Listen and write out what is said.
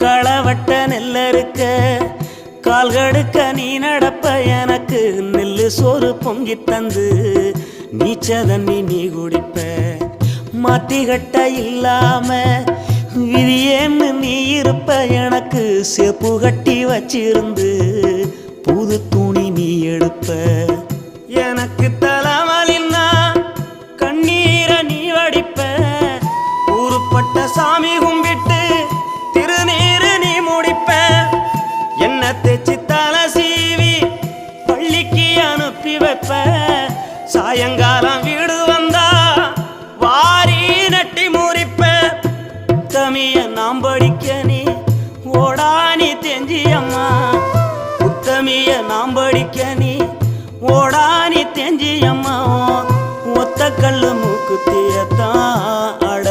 களவட்ட நெல்லறுக்க கால்கடுக்க நீ நடப்ப எனக்கு நெல்லு சோறு பொங்கி தந்து நீச்ச தண்ணி நீ குடிப்ப மாத்திகட்ட இல்லாம விதியேன்னு நீ இருப்ப எனக்கு சேப்பு கட்டி வச்சிருந்து புது துணி நீ எடுப்ப எனக்கு தலைவலின்னா கண்ணீரை நீ வடிப்ப ஊருப்பட்ட சாமி கும்பிட்டு திருநீரு நீ முடிப்ப என்ன தேச்சி தலை சீவி பள்ளிக்கு அனுப்பி வைப்ப சாயங்காலம் வீடு வந்தா வாரி நட்டி முறிப்ப உத்தமிய நாம் படிக்க நீ ஓடானி தெஞ்சியம்மா உத்தமிய நாம் படிக்க நீ ஓடானி தெஞ்சியம்மா ஒத்த கல்லு மூக்குத்தியத்தான் அட